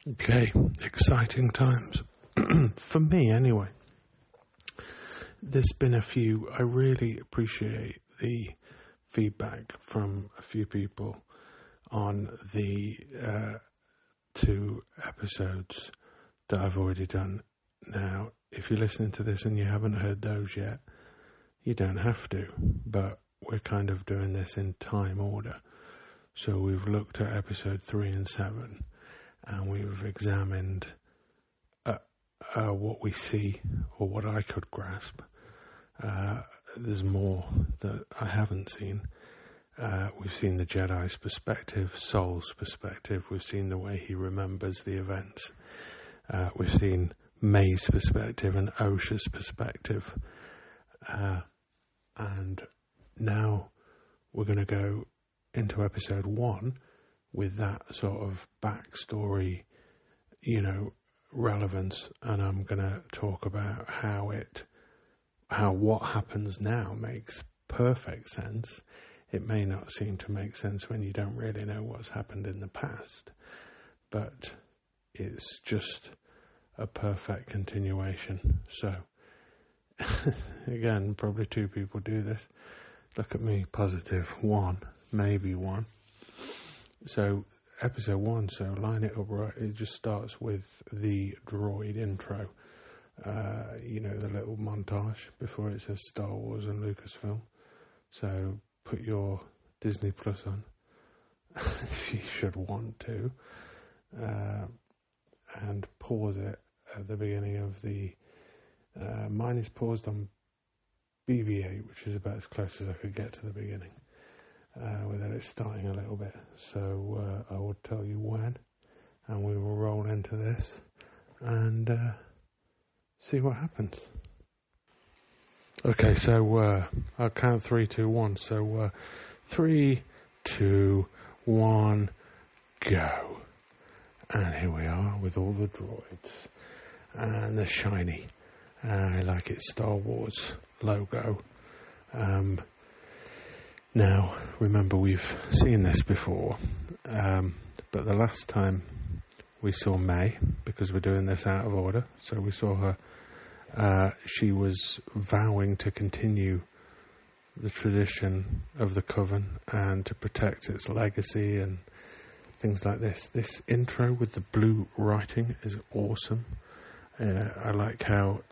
Okay, exciting times. For me, anyway. There's been a few. I really appreciate the feedback from a few people on the 2 episodes that I've already done. Now, if you're listening to this and you haven't heard those yet, you don't have to, but we're kind of doing this in time order. So we've looked at episode 3 and 7, and we've examined what we see, or what I could grasp. There's more that I haven't seen. We've seen the Jedi's perspective, Sol's perspective. We've seen the way he remembers the events. We've seen May's perspective and Osha's perspective. And now we're going to go into episode 1 with that sort of backstory, relevance, and I'm going to talk about how what happens now makes perfect sense. It may not seem to make sense when you don't really know what's happened in the past, but it's just a perfect continuation. So, again, probably 2 people do this. Look at me, positive 1, maybe 1. So, episode 1, so line it up right. It just starts with the droid intro. The little montage before it says Star Wars and Lucasfilm. So put your Disney Plus on if you should want to, and pause it at the beginning of the mine is paused on BB8, which is about as close as I could get to the beginning without it starting a little bit. So I will tell you when, and we will roll into this and see what happens. Okay, so I'll count 3, 2, 1. So 3, 2, 1, go. And here we are with all the droids. And the shiny, I like it, Star Wars logo. Now, remember, we've seen this before, but the last time we saw May, because we're doing this out of order, so we saw her, she was vowing to continue the tradition of the Coven and to protect its legacy and things like this. This intro with the blue writing is awesome. I like how,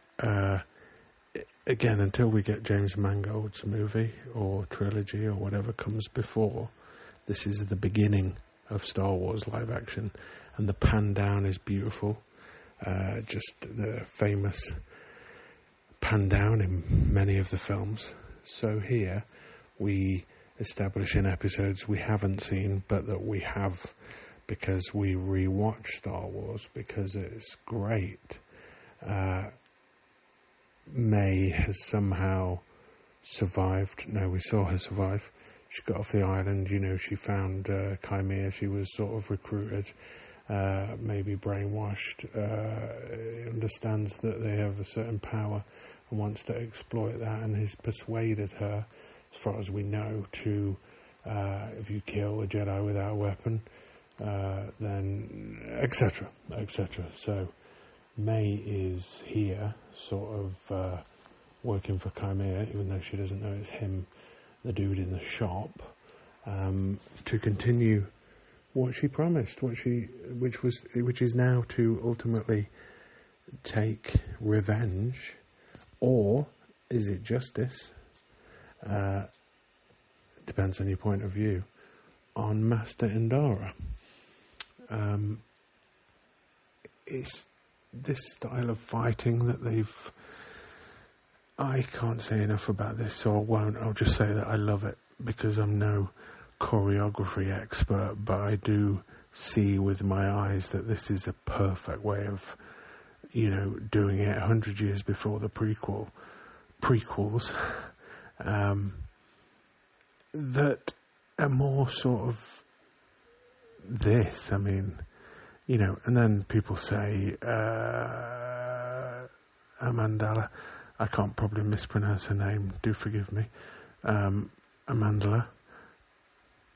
again, until we get James Mangold's movie or trilogy or whatever comes before, this is the beginning of Star Wars live action, and the pan down is beautiful. Just the famous pan down in many of the films. So here we establish in episodes we haven't seen, but that we have because we rewatch Star Wars because it's great. May has somehow survived. No, we saw her survive. She got off the island, she found Chimera. She was sort of recruited, maybe brainwashed, understands that they have a certain power and wants to exploit that, and has persuaded her, as far as we know, to if you kill a Jedi without a weapon, then etc. etc. So May is here, sort of working for Chimera, even though she doesn't know it's him, the dude in the shop, to continue what she promised, which is now to ultimately take revenge, or is it justice? Depends on your point of view, on Master Indara. It's this style of fighting that I can't say enough about this, so I won't. I'll just say that I love it because I'm no choreography expert, but I do see with my eyes that this is a perfect way of, doing it 100 years before the prequels, that are more sort of this, and then people say, Amandala, I can't probably mispronounce her name, do forgive me, Amandala,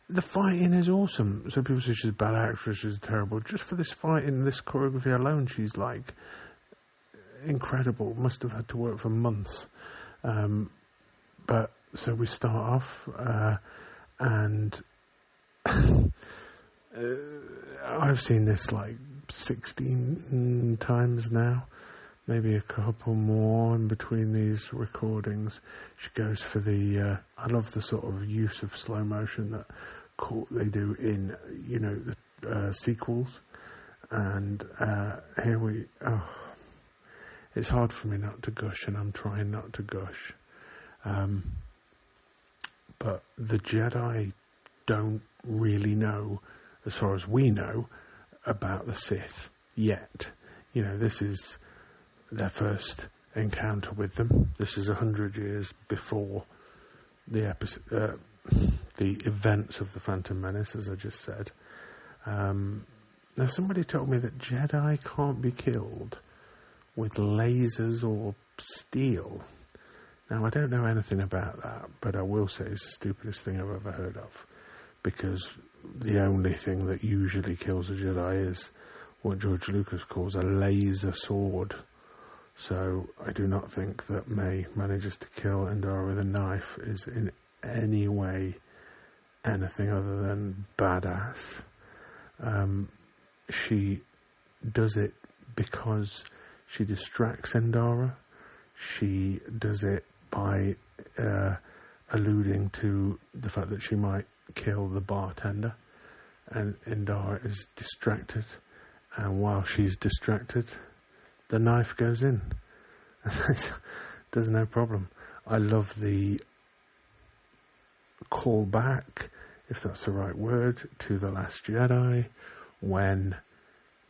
the fighting is awesome. So people say she's a bad actress, she's terrible. Just for this fighting, this choreography alone, she's like incredible. Must have had to work for months. But so we start off, and I've seen this like 16 times now, maybe a couple more in between these recordings. She goes for the, I love the sort of use of slow motion that they do in, the sequels. And here it's hard for me not to gush, and I'm trying not to gush. But the Jedi don't really know, as far as we know, about the Sith yet. This is their first encounter with them. This is 100 years before the events of the Phantom Menace, as I just said. Now, somebody told me that Jedi can't be killed with lasers or steel. Now, I don't know anything about that, but I will say it's the stupidest thing I've ever heard of, because the only thing that usually kills a Jedi is what George Lucas calls a laser sword. So I do not think that May manages to kill Endara with a knife is in any way anything other than badass. She does it because she distracts Endara. She does it by alluding to the fact that she might kill the bartender, and Endara is distracted, and while she's distracted, the knife goes in. There's no problem. I love the callback, if that's the right word, to The Last Jedi, when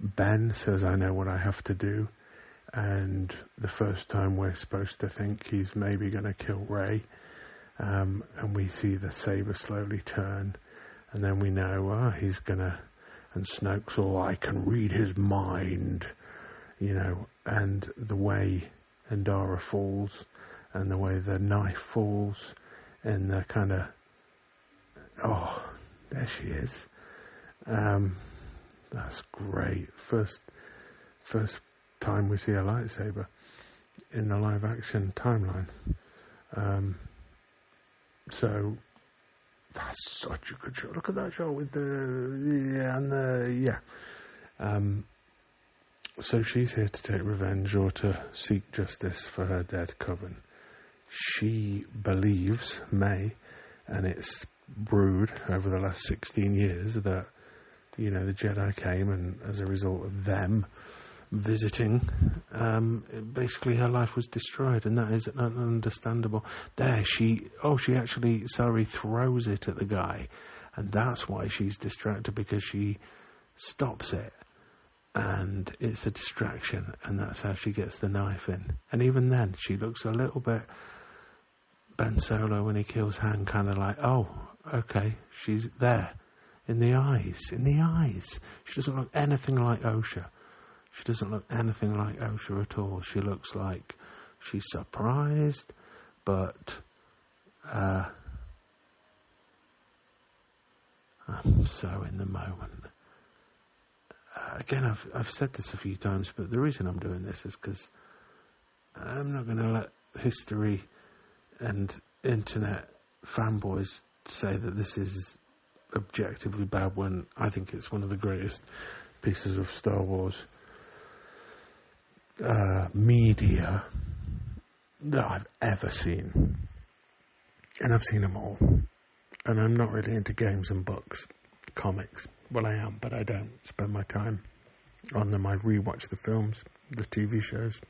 Ben says, "I know what I have to do," and the first time we're supposed to think he's maybe going to kill Rey, and we see the saber slowly turn, and then we know, he's going to, and Snoke's all, "I can read his mind," and the way Endara falls, and the way the knife falls, and the kind of, there she is. That's great. First time we see a lightsaber in the live action timeline. So that's such a good shot. Look at that shot with so she's here to take revenge, or to seek justice for her dead coven. She believes, May, and it's brewed over the last 16 years, that the Jedi came, and as a result of them visiting, basically her life was destroyed, and that is understandable. There, she actually, Celery throws it at the guy, and that's why she's distracted, because she stops it, and it's a distraction, and that's how she gets the knife in. And even then, she looks a little bit Ben Solo when he kills Han, kind of like, okay, she's there. In the eyes. She doesn't look anything like Osha. She doesn't look anything like Osha at all. She looks like she's surprised, but I'm so in the moment. Again, I've said this a few times, but the reason I'm doing this is because I'm not going to let history and internet fanboys say that this is objectively bad, when I think it's one of the greatest pieces of Star Wars media that I've ever seen. And I've seen them all. And I'm not really into games and books, comics. Well, I am, but I don't spend my time on them. I rewatch the films, the TV shows.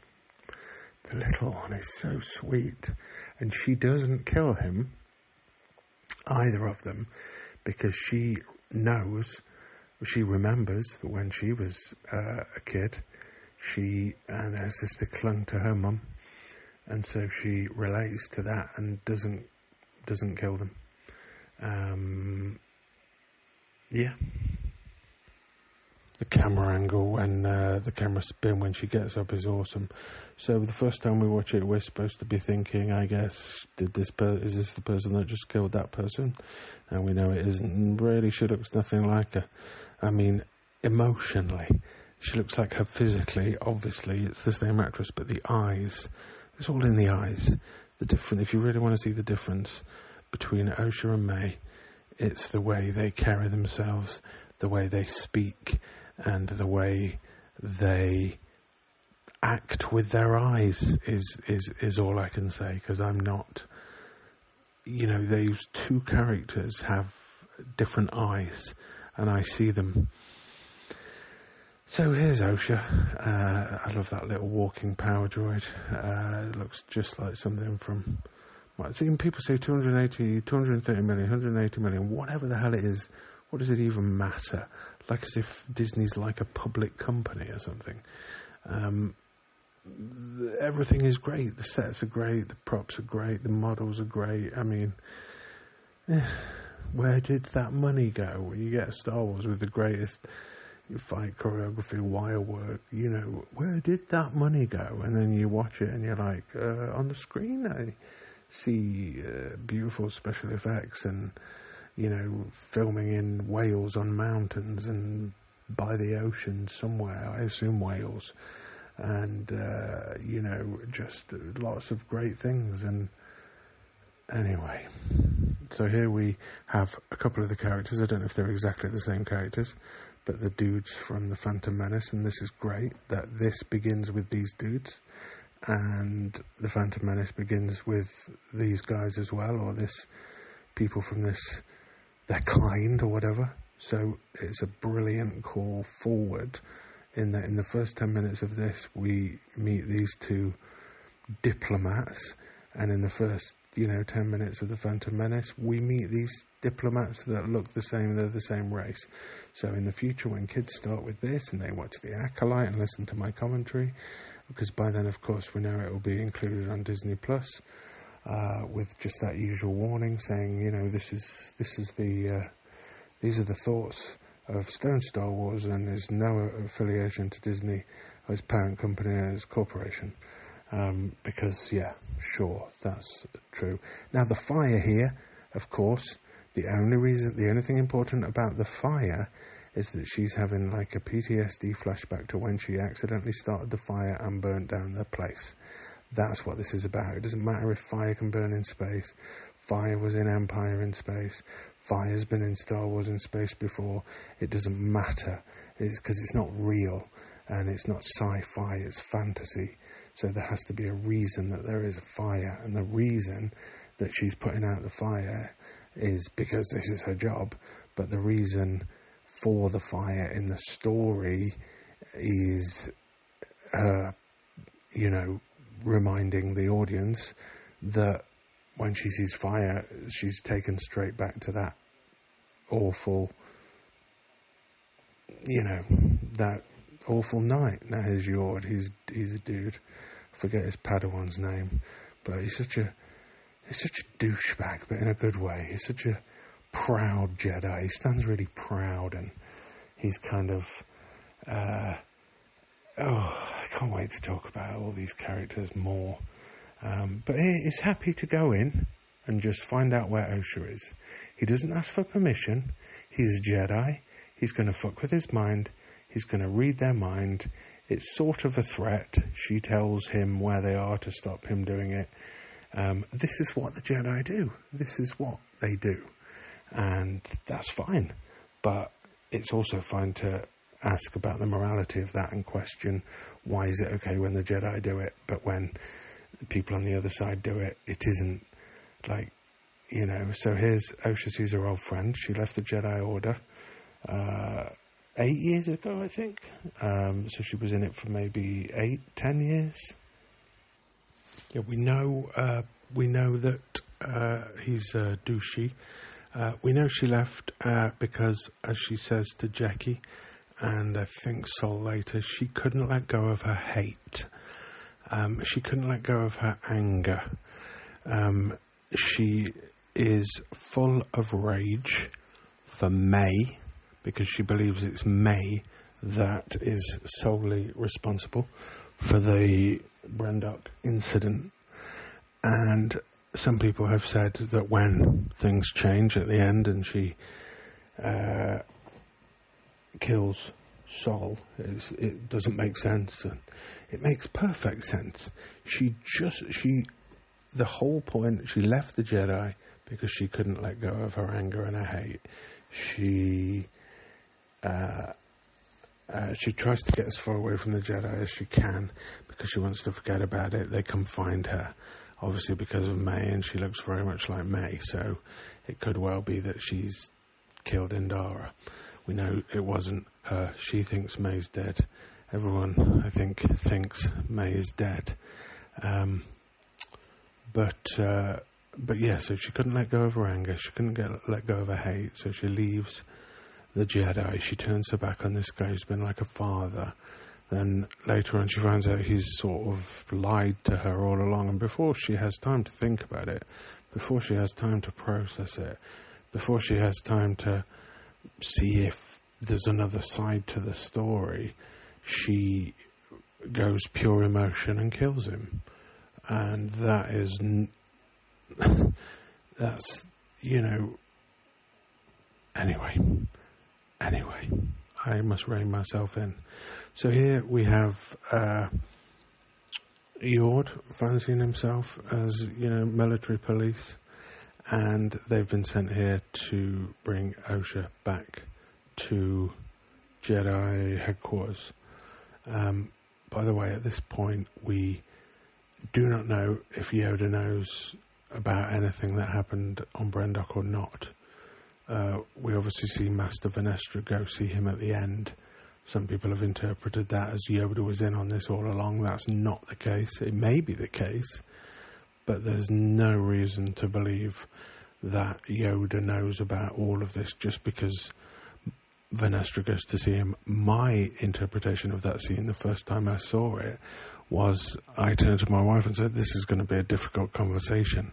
The little one is so sweet. And she doesn't kill him, either of them, because she remembers that when she was a kid, she and her sister clung to her mum, and so she relates to that and doesn't kill them. the camera angle and the camera spin when she gets up is awesome. So the first time we watch it, we're supposed to be thinking, I guess, is this the person that just killed that person? And we know it isn't. And really, she looks nothing like her. I mean, emotionally, she looks like her physically. Obviously, it's the same actress, but the eyes, it's all in the eyes. If you really want to see the difference between Osha and May, it's the way they carry themselves, the way they speak, and the way they act with their eyes is all I can say, because I'm not, those two characters have different eyes, and I see them. So here's Osha. I love that little walking power droid. It looks just like something from, people say 230 million, 180 million, whatever the hell it is. What does it even matter? Like as if Disney's like a public company or something. Everything is great. The sets are great. The props are great. The models are great. I mean, where did that money go? You get Star Wars with the greatest fight choreography, wire work. Where did that money go? And then you watch it and you're like, on the screen I see beautiful special effects and filming in Wales on mountains and by the ocean somewhere, I assume Wales, and just lots of great things. And anyway, so here we have a couple of the characters. I don't know if they're exactly the same characters, but the dudes from the Phantom Menace, and this is great that this begins with these dudes and the Phantom Menace begins with these guys as well, or this people from their kind or whatever. So it's a brilliant call forward in that in the first 10 minutes of this we meet these two diplomats, and in the first 10 minutes of the Phantom Menace we meet these diplomats that look the same, they're the same race. So in the future, when kids start with this and they watch the Acolyte and listen to my commentary, because by then of course we know it will be included on Disney Plus, with just that usual warning saying, these are the thoughts of Stone Star Wars, and there's no affiliation to Disney as parent company, as corporation. Because, sure, that's true. Now, the fire here, of course, the only thing important about the fire is that she's having like a PTSD flashback to when she accidentally started the fire and burnt down the place. That's what this is about. It doesn't matter if fire can burn in space. Fire was in Empire in space. Fire's been in Star Wars in space before. It doesn't matter. It's because it's not real, and it's not sci-fi, it's fantasy. So there has to be a reason that there is a fire, and the reason that she's putting out the fire is because this is her job, but the reason for the fire in the story is her, reminding the audience that when she sees fire, she's taken straight back to that awful, that awful night. Now here's Yord, he's a dude. I forget his Padawan's name, but he's such a douchebag, but in a good way. He's such a proud Jedi. He stands really proud, and he's kind of, I can't wait to talk about all these characters more. But he's happy to go in and just find out where Osha is. He doesn't ask for permission. He's a Jedi. He's going to fuck with his mind. He's going to read their mind. It's sort of a threat. She tells him where they are to stop him doing it. This is what the Jedi do. This is what they do. And that's fine. But it's also fine to ask about the morality of that and question, why is it okay when the Jedi do it, but when people on the other side do it, it isn't. Like, so here's Osha sees her old friend. She left the Jedi Order 8 years ago, I think. So she was in it for maybe 10 years. Yeah, we know that he's douchey. We know she left because, as she says to Jackie, and I think Sol later, she couldn't let go of her hate. She couldn't let go of her anger. She is full of rage for May, because she believes it's May that is solely responsible for the Brendok incident. And some people have said that when things change at the end and she kills Sol, it doesn't make sense. And it makes perfect sense. The whole point, she left the Jedi because she couldn't let go of her anger and her hate. She tries to get as far away from the Jedi as she can because she wants to forget about it. They come find her, obviously because of May, and she looks very much like May, so it could well be that she's killed Indara. We know it wasn't her. She thinks May's dead. Everyone, I think, thinks May is dead. But yeah, so she couldn't let go of her anger. She couldn't let go of her hate. So she leaves the Jedi. She turns her back on this guy who's been like a father. Then later on she finds out he's sort of lied to her all along. And before she has time to think about it, before she has time to process it, before she has time to see if there's another side to the story, she goes pure emotion and kills him. And that is... that's, anyway, I must rein myself in. So here we have Yord fancying himself as, military police, and they've been sent here to bring Osha back to Jedi headquarters. By the way, at this point, we do not know if Yoda knows about anything that happened on Brendok or not. We obviously see Master Venestra go see him at the end. Some people have interpreted that as Yoda was in on this all along. That's not the case. It may be the case, but there's no reason to believe that Yoda knows about all of this just because Venestra goes to see him. My interpretation of that scene, the first time I saw it, was I turned to my wife and said, this is going to be a difficult conversation.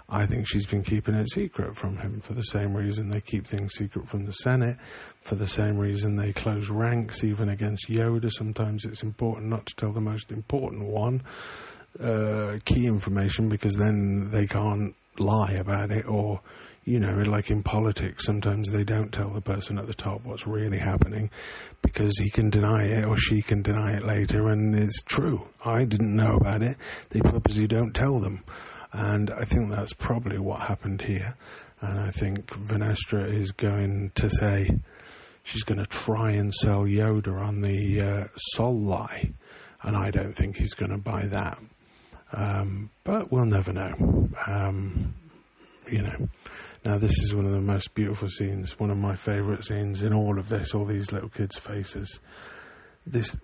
I think she's been keeping it secret from him for the same reason they keep things secret from the Senate, for the same reason they close ranks even against Yoda. Sometimes it's important not to tell the most important one, key information, because then they can't lie about it, or like in politics, sometimes they don't tell the person at the top what's really happening because he can deny it or she can deny it later, and it's true. I didn't know about it. They purposely don't tell them. And I think that's probably what happened here. And I think Venestra is going to say she's going to try and sell Yoda on the Sol lie. And I don't think he's going to buy that. But we'll never know. Now, this is one of the most beautiful scenes, one of my favourite scenes in all of this, all these little kids' faces. This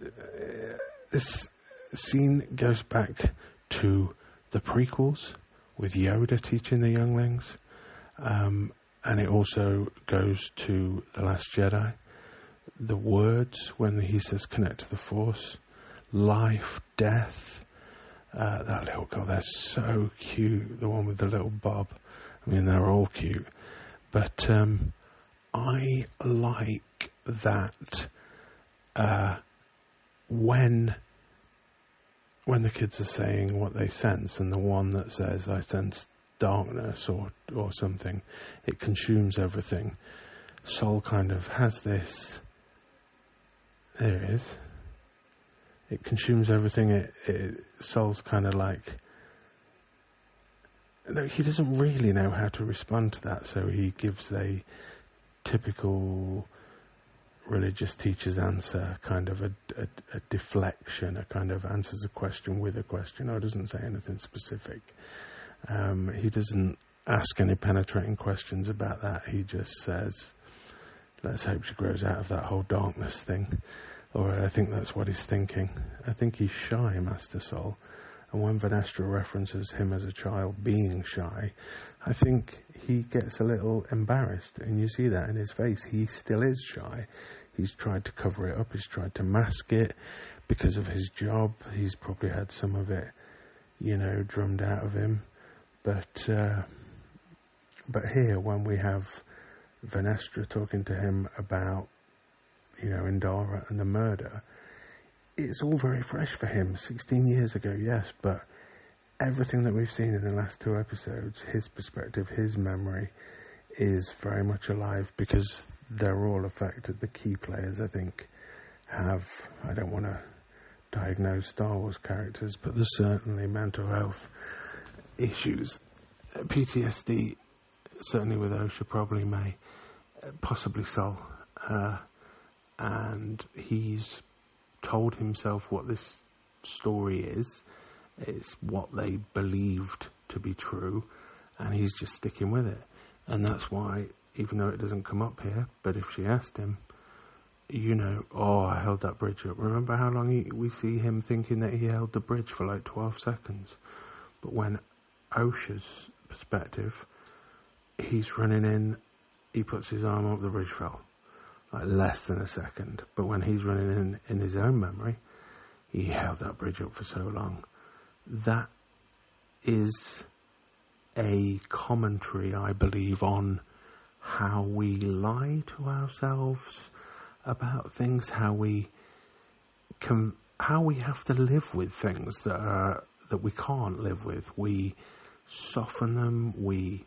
scene goes back to the prequels with Yoda teaching the younglings, and it also goes to The Last Jedi. The words, when he says connect to the Force, life, death, that little girl, they're so cute, the one with the little bob. I mean, they're all cute, but I like that when the kids are saying what they sense, and the one that says, I sense darkness or something, it consumes everything. Sol kind of has this, there it is, it consumes everything. Sol's kind of like, he doesn't really know how to respond to that, so he gives a typical religious teacher's answer, kind of a deflection, a kind of answers a question with a question, or doesn't say anything specific. He doesn't ask any penetrating questions about that. He just says, let's hope she grows out of that whole darkness thing. Or I think that's what he's thinking. I think he's shy, Master Sol. And when Venestra references him as a child being shy, I think he gets a little embarrassed. And you see that in his face. He still is shy. He's tried to cover it up. He's tried to mask it because of his job. He's probably had some of it, drummed out of him. But here, when we have Venestra talking to him about, Indara and the murder, it's all very fresh for him. 16 years ago, yes, but everything that we've seen in the last 2 episodes, his perspective, his memory, is very much alive because they're all affected. The key players, I think, have, I don't want to diagnose Star Wars characters, but there's certainly mental health issues. PTSD, certainly with Osha, probably May, possibly Sol. And he's told himself what this story is. It's what they believed to be true, and he's just sticking with it. And that's why, even though it doesn't come up here, but if she asked him, I held that bridge up. Remember how long we see him thinking that he held the bridge for like 12 seconds? But when Osha's perspective, he's running in, he puts his arm up, the bridge fell. Like less than a second. But when he's running in his own memory, he held that bridge up for so long. That is a commentary, I believe, on how we lie to ourselves about things, how we have to live with things that we can't live with. We soften them, we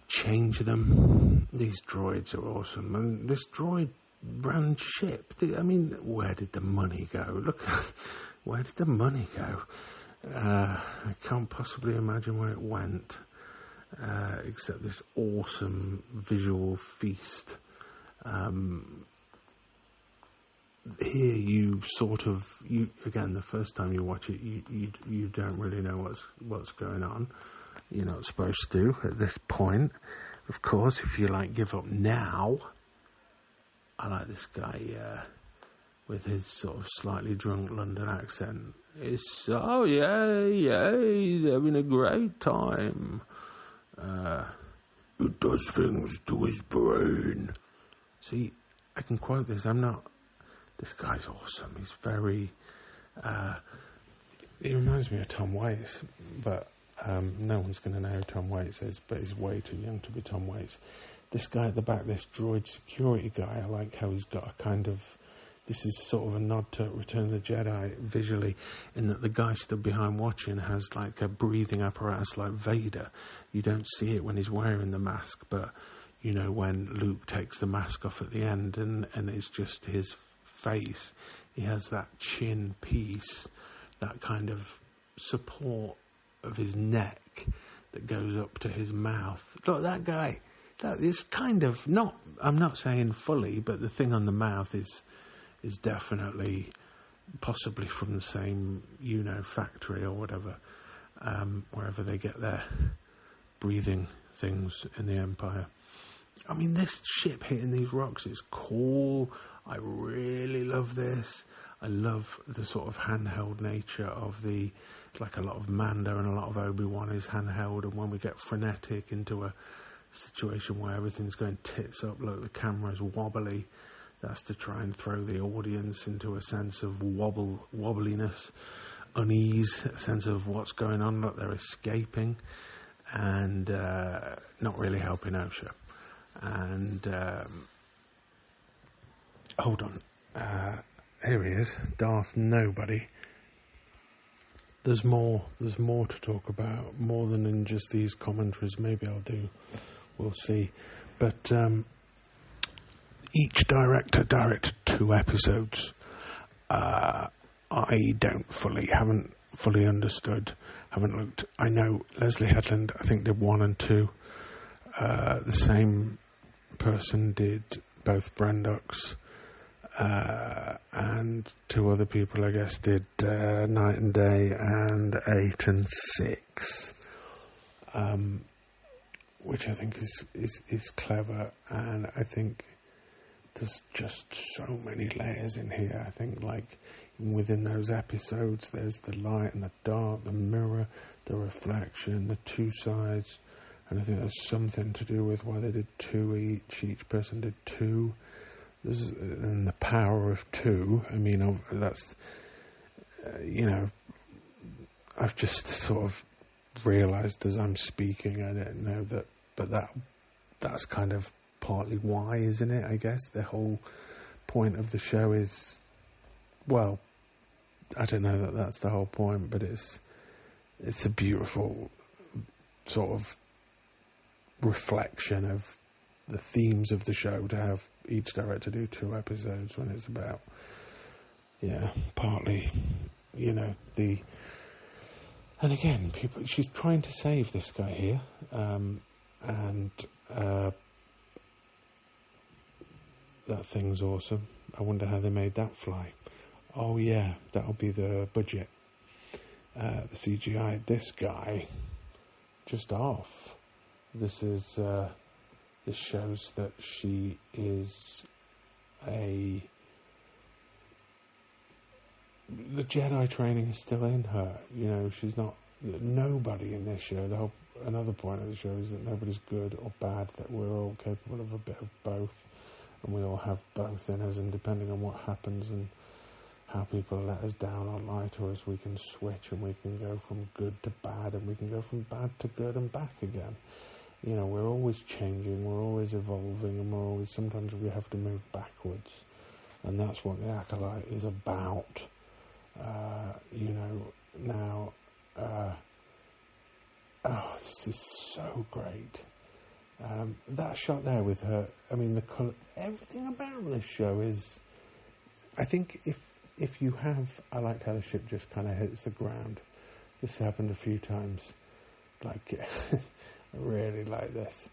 change them. These droids are awesome. And this droid ran ship. Where did the money go? Look, where did the money go? I can't possibly imagine where it went, except this awesome visual feast. Here you again, the first time you watch it, you don't really know what's going on. You're not supposed to at this point. Of course, if you give up now, I like this guy with his sort of slightly drunk London accent. It's, oh yeah, he's having a great time. It does things to his brain. See, I can quote this. This guy's awesome. He's very, he reminds me of Tom Waits, but no one's going to know who Tom Waits is, but he's way too young to be Tom Waits. This guy at the back, this droid security guy, I like how he's got a kind of, this is sort of a nod to Return of the Jedi visually, in that the guy stood behind watching has like a breathing apparatus like Vader. You don't see it when he's wearing the mask, but when Luke takes the mask off at the end and it's just his face, he has that chin piece, that kind of support of his neck that goes up to his mouth. Look, that guy, that is kind of not, I'm not saying fully, but the thing on the mouth is definitely possibly from the same, factory or whatever, wherever they get their breathing things in the Empire. This ship hitting these rocks is cool. I really love this. I love the sort of handheld nature of it's like a lot of Mando and a lot of Obi-Wan is handheld, and when we get frenetic into a situation where everything's going tits up, look, the camera's wobbly, that's to try and throw the audience into a sense of wobbliness, unease, a sense of what's going on. Look, they're escaping and not really helping Osha. And hold on, here he is, Darth Nobody. There's more to talk about, more than in just these commentaries. Maybe I'll do, we'll see. But each director directed 2 episodes. I haven't fully understood, haven't looked. I know Leslie Headland, I think, did 1 and 2. The same person did both Brendok's, and 2 other people, I guess, did Night and Day and 8 and 6, which I think is clever, and I think there's just so many layers in here. I think, within those episodes, there's the light and the dark, the mirror, the reflection, the 2 sides. And I think there's something to do with why they did 2 each. Each person did 2. And the power of 2. That's, I've just sort of realised as I'm speaking, I don't know that, but that's kind of partly why, isn't it? I guess the whole point of the show is, well, I don't know that that's the whole point, but it's a beautiful sort of reflection of the themes of the show to have each director do 2 episodes when it's about, partly, and again, she's trying to save this guy here, and that thing's awesome. I wonder how they made that fly. Oh yeah, that'll be the budget. The CGI, this guy, just off. This shows that she is the Jedi training is still in her. She's not, nobody in this show, another point of the show is that nobody's good or bad, that we're all capable of a bit of both, and we all have both in us, and depending on what happens and how people let us down or lie to us, we can switch, and we can go from good to bad, and we can go from bad to good and back again. We're always changing, we're always evolving, and sometimes we have to move backwards, and that's what the Acolyte is about. This is so great. That shot there with her, the colour, everything about this show is, I think if you have, I like how the ship just kind of hits the ground. This happened a few times. I really like this.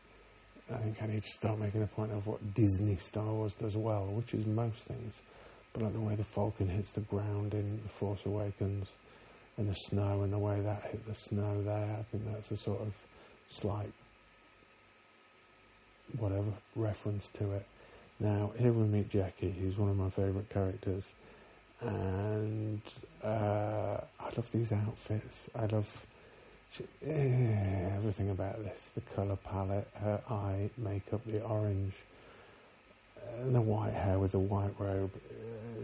I think I need to start making a point of what Disney Star Wars does well, which is most things. But like the way the Falcon hits the ground in The Force Awakens, and the snow, and the way that hit the snow there, I think that's a sort of slight, reference to it. Now, here we meet Jackie, who's one of my favourite characters. And I love these outfits. I love everything about this. The colour palette, her eye makeup, the orange, and the white hair with the white robe.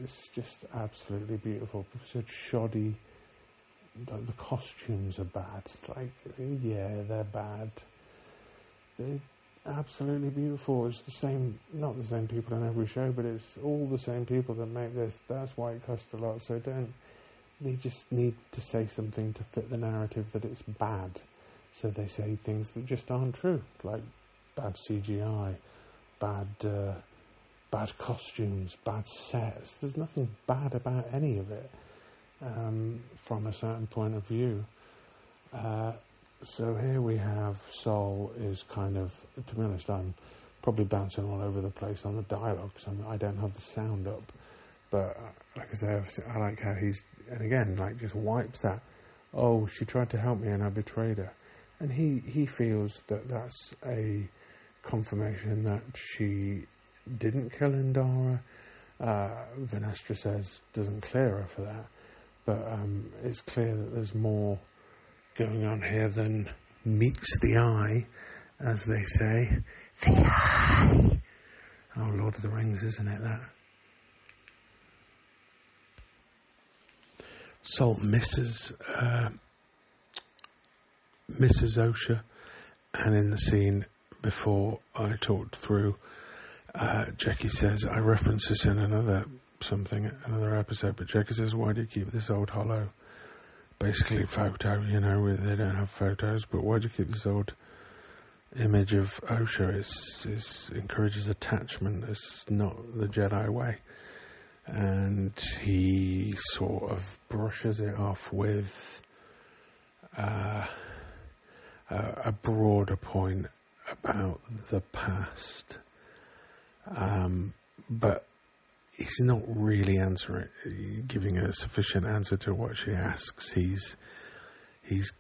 It's just absolutely beautiful. People said shoddy. The costumes are bad. It's they're bad. They're absolutely beautiful. It's the same, not the same people on every show, but it's all the same people that make this. That's why it costs a lot. So they just need to say something to fit the narrative that it's bad. So they say things that just aren't true, like bad CGI, bad costumes, bad sets. There's nothing bad about any of it from a certain point of view. So here we have Sol is kind of, to be honest, I'm probably bouncing all over the place on the dialogue because I don't have the sound up. But like I say, I like how he's, and again, just wipes that. Oh, she tried to help me and I betrayed her. And he feels that that's a confirmation that she didn't kill Indara. Venestra says doesn't clear her for that. But it's clear that there's more going on here than meets the eye, as they say. The eye! Oh, Lord of the Rings, isn't it, that? Salt misses Osha, and in the scene before I talked through, Jackie says, I reference this in another episode, but Jackie says, why do you keep this old hollow? Basically photo, they don't have photos, but why do you keep this old image of Osha? It encourages attachment. It's not the Jedi way. And he sort of brushes it off with a broader point about the past. But he's not really giving a sufficient answer to what she asks. He's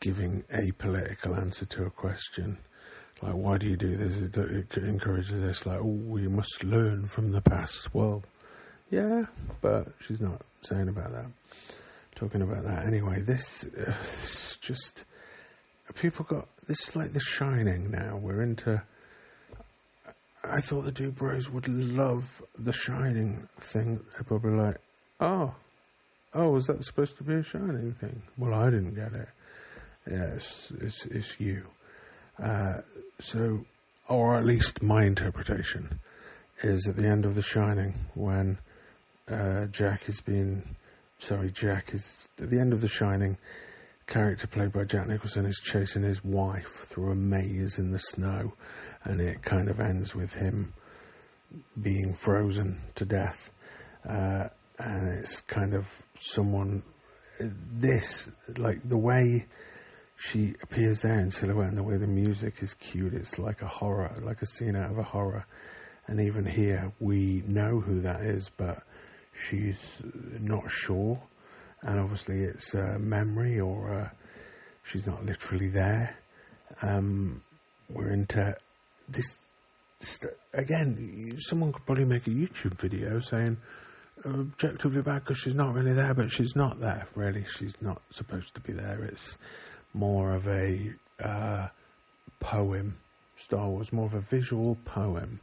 giving a political answer to a question. Like, why do you do this? It encourages this, we must learn from the past. Well, yeah, but she's not saying about that. Talking about that. Anyway, this just... People got... This is like The Shining now. We're into... I thought the Dude Bros would love The Shining thing. They're probably like, oh, was that supposed to be a Shining thing? Well, I didn't get it. Yeah, it's you. So or at least my interpretation, is at the end of The Shining when Jack is at the end of The Shining. Character played by Jack Nicholson is chasing his wife through a maze in the snow, and it kind of ends with him being frozen to death. And it's kind of like the way she appears there in silhouette and the way the music is cued, it's like a horror, like a scene out of a horror. And even here, we know who that is, but she's not sure. And obviously it's a memory, or she's not literally there. We're into this. Again, someone could probably make a YouTube video saying, objectively bad because she's not really there, but she's not there, really. She's not supposed to be there. It's more of a poem, Star Wars, more of a visual poem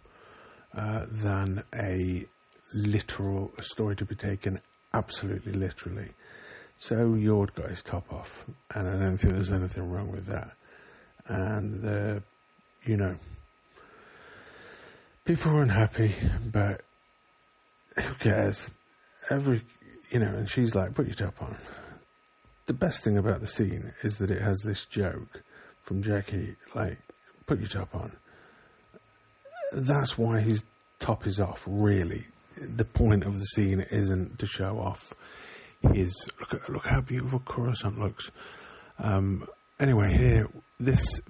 than a story to be taken absolutely literally. So Yord got his top off, and I don't think there's anything wrong with that. And, people were unhappy, but who cares? And she's like, put your top on. The best thing about the scene is that it has this joke from Jackie, like, put your top on. That's why his top is off, really. The point of the scene isn't to show off look how beautiful Coruscant looks. Anyway, here, this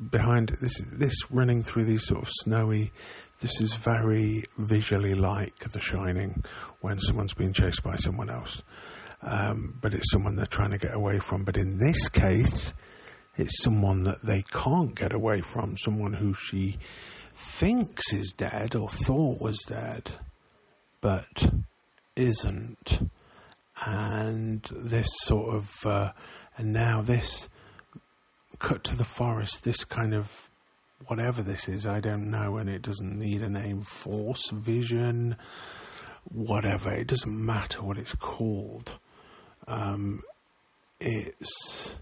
running through these sort of snowy, this is very visually like The Shining when someone's being chased by someone else. But it's someone they're trying to get away from. But in this case, it's someone that they can't get away from, someone who she thinks is dead or thought was dead, but isn't. And this sort of, and now this cut to the forest, this kind of, whatever this is, I don't know, and it doesn't need a name, force, vision, whatever, it doesn't matter what it's called. It's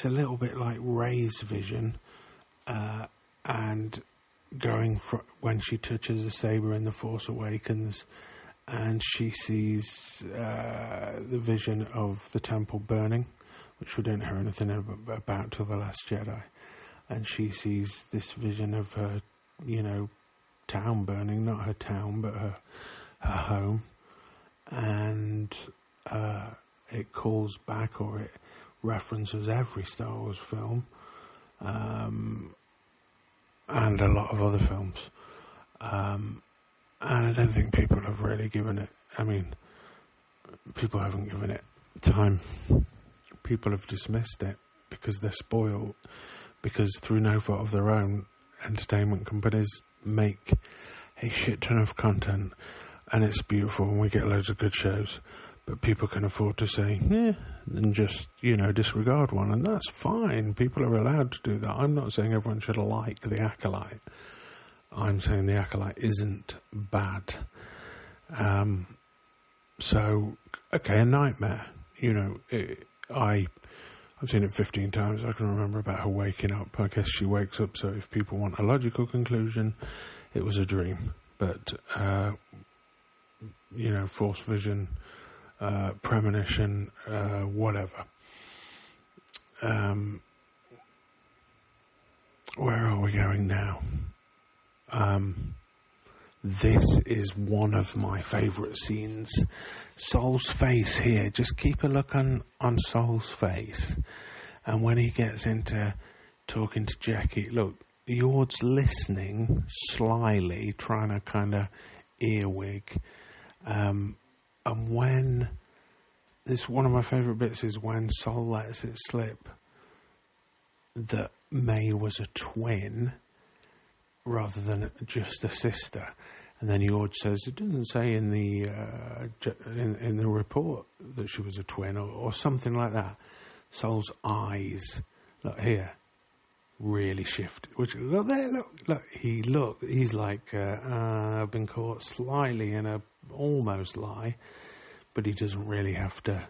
a little bit like Rey's vision, and going when she touches the saber in The Force Awakens, and she sees the vision of the temple burning, which we don't hear anything about till The Last Jedi, and she sees this vision of her, town burning, not her town, but her home, and it calls back, or it references every Star Wars film, and a lot of other films. And I don't think people have really given it, people haven't given it time. People have dismissed it because they're spoiled, because through no fault of their own, entertainment companies make a shit ton of content, and it's beautiful, and we get loads of good shows, but people can afford to say, and just, disregard one, and that's fine. People are allowed to do that. I'm not saying everyone should like The Acolyte. I'm saying The Acolyte isn't bad. So, okay, a nightmare. I've seen it 15 times. I can remember about her waking up. I guess she wakes up, so if people want a logical conclusion, it was a dream. But, force vision, premonition, whatever. Where are we going now? This is one of my favourite scenes. Sol's face here. Just keep a look on Sol's face. And when he gets into talking to Jackie, look, Yord's listening slyly, trying to kind of earwig. And when... one of my favourite bits is when Sol lets it slip that May was a twin rather than just a sister, and then Yord says it doesn't say in the in the report that she was a twin, or something like that. Sol's eyes, look here, really shift. Which look there, look. He's like I've been caught slyly in a almost lie, but he doesn't really have to.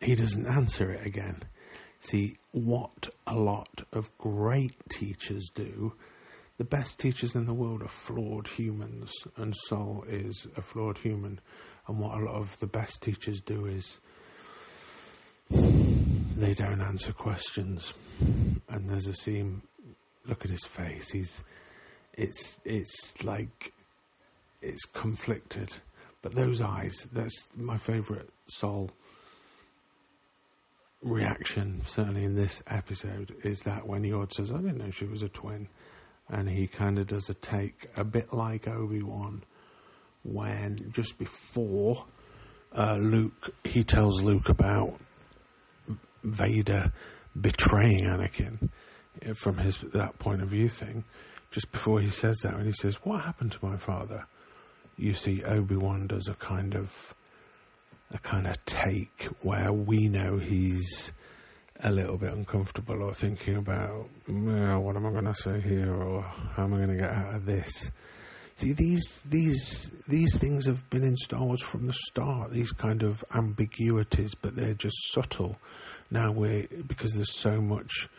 He doesn't answer it again. See, what a lot of great teachers do, the best teachers in the world are flawed humans, and Sol is a flawed human. And what a lot of the best teachers do is they don't answer questions. And there's a scene, look at his face, it's like, it's conflicted. But those eyes, that's my favourite Sol reaction, certainly in this episode, is that when Yord says, I didn't know she was a twin. And he kind of does a take, a bit like Obi-Wan, when just before Luke, he tells Luke about Vader betraying Anakin from that point of view thing. Just before he says that, and he says, what happened to my father? You see, Obi-Wan does a kind of take where we know he's a little bit uncomfortable or thinking about, what am I going to say here, or how am I going to get out of this? See, these things have been in Star Wars from the start, these kind of ambiguities, but they're just subtle. Now because there's so much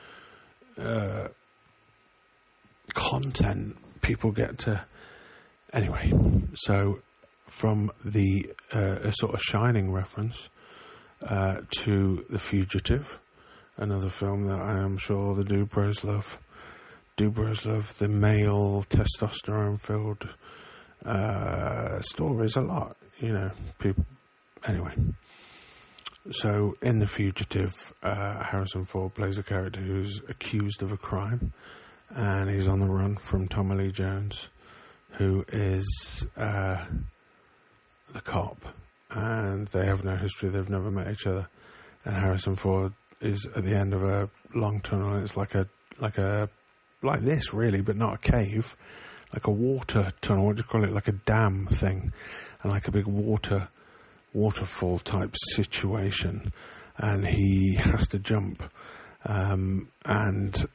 content, people get to... Anyway, so from the a sort of Shining reference to The Fugitive, another film that I am sure the Dubros love. Dubros love the male testosterone-filled stories a lot, people. Anyway, so in The Fugitive, Harrison Ford plays a character who's accused of a crime, and he's on the run from Tommy Lee Jones, who is the cop, and they have no history, they've never met each other, and Harrison Ford is at the end of a long tunnel, and it's like this really, but not a cave, like a water tunnel, what do you call it, like a dam thing, and like a big waterfall type situation, and he has to jump, and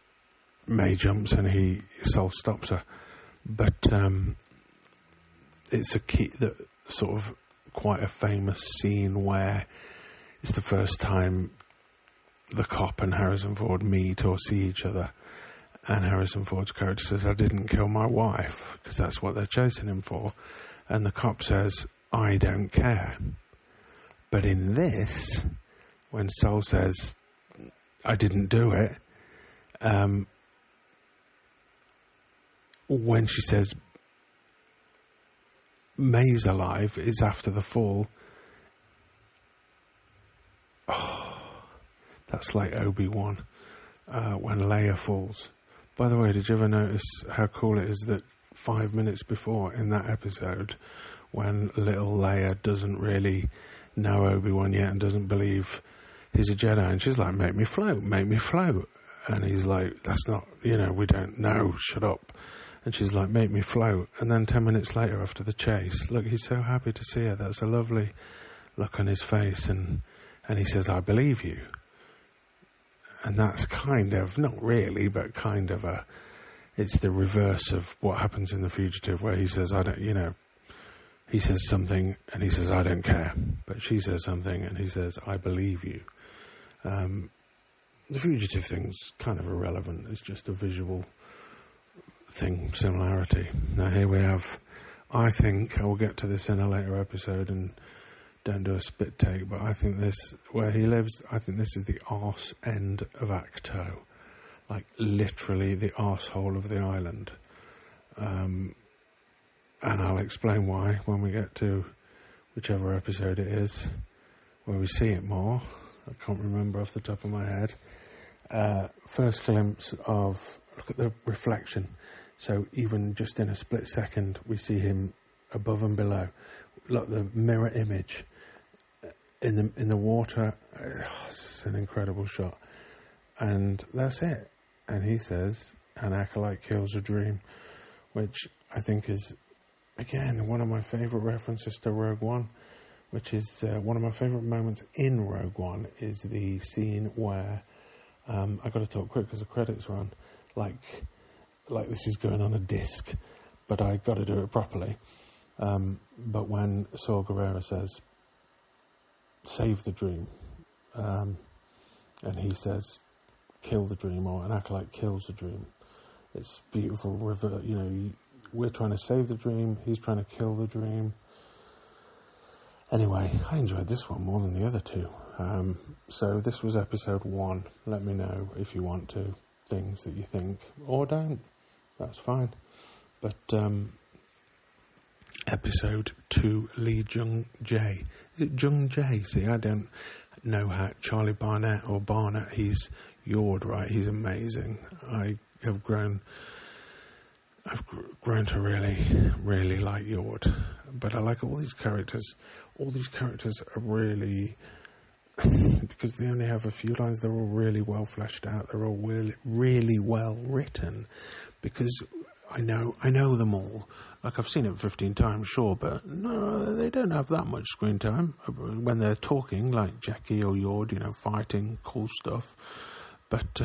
May jumps, and Sol stops her, but it's a key, that sort of quite a famous scene where it's the first time the cop and Harrison Ford meet or see each other, and Harrison Ford's character says, I didn't kill my wife, because that's what they're chasing him for, and the cop says, I don't care. But in this, when Sol says, I didn't do it, when she says May's alive, is after the fall. Oh, that's like Obi-Wan when Leia falls. By the way, did you ever notice how cool it is that 5 minutes before in that episode, when little Leia doesn't really know Obi-Wan yet and doesn't believe he's a Jedi, and she's like, make me float, and he's like, that's not, we don't know, shut up. And she's like, make me float. And then 10 minutes later, after the chase, look, he's so happy to see her. That's a lovely look on his face. And he says, I believe you. And that's kind of, not really, but kind of it's the reverse of what happens in The Fugitive, where he says, he says something and he says, I don't care. But she says something and he says, I believe you. The Fugitive thing's kind of irrelevant. It's just a visual thing, similarity. Now here we have, I think, I will get to this in a later episode and don't do a spit take, but I think this, where he lives, I think this is the arse end of Acto. Like literally the arsehole of the island. And I'll explain why when we get to whichever episode it is, where we see it more. I can't remember off the top of my head. First glimpse of, look at the reflection. So even just in a split second, we see him above and below. Look, the mirror image in the water. It's an incredible shot. And that's it. And he says, an acolyte kills a dream, which I think is, again, one of my favourite references to Rogue One, which is one of my favourite moments in Rogue One is the scene where, I've got to talk quick because the credits are on, like this is going on a disc, but I got to do it properly. But when Saw Gerrera says, save the dream, and and he says, kill the dream, or an acolyte kills the dream. It's beautiful. We're trying to save the dream, he's trying to kill the dream. Anyway, I enjoyed this one more than the other two. So this was episode 1. Let me know if you want to, things that you think, or don't. That's fine. But episode 2, Lee Jung Jae. Is it Jung Jae? See, I don't know how Charlie Barnett or Barnett. He's Yord, right? He's amazing. I've grown to really, really like Yord. But I like all these characters. All these characters are really, because they only have a few lines, they're all really well fleshed out. They're all really, really well written. Because I know them all. Like, I've seen it 15 times, sure, but no, they don't have that much screen time when they're talking, like Jackie or Yord, fighting, cool stuff. But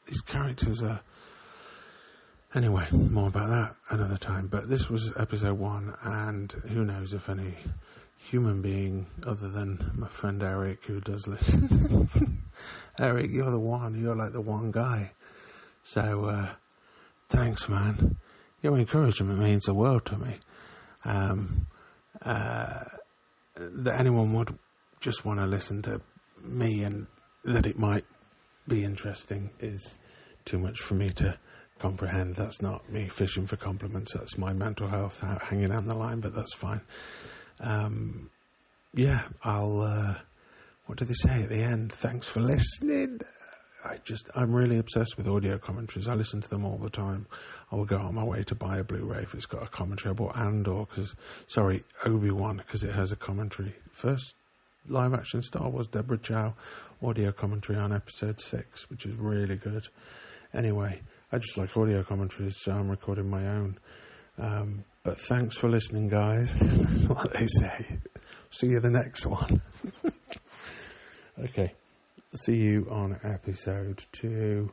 these characters are... Anyway, more about that another time. But this was episode 1, and who knows if any human being other than my friend Eric, who does listen. Eric, you're the one. You're like the one guy. So, thanks, man. Your encouragement means the world to me. That anyone would just want to listen to me and that it might be interesting is too much for me to comprehend. That's not me fishing for compliments. That's my mental health hanging on the line, but that's fine. I'll... what do they say at the end? Thanks for listening. I'm really obsessed with audio commentaries. I listen to them all the time. I will go on my way to buy a Blu-ray if it's got a commentary. I bought Obi-Wan, because it has a commentary. First live-action Star Wars, Deborah Chow, audio commentary on episode 6, which is really good. Anyway, I just like audio commentaries, so I'm recording my own. But thanks for listening, guys. That's what they say. See you the next one. Okay. See you on episode 2.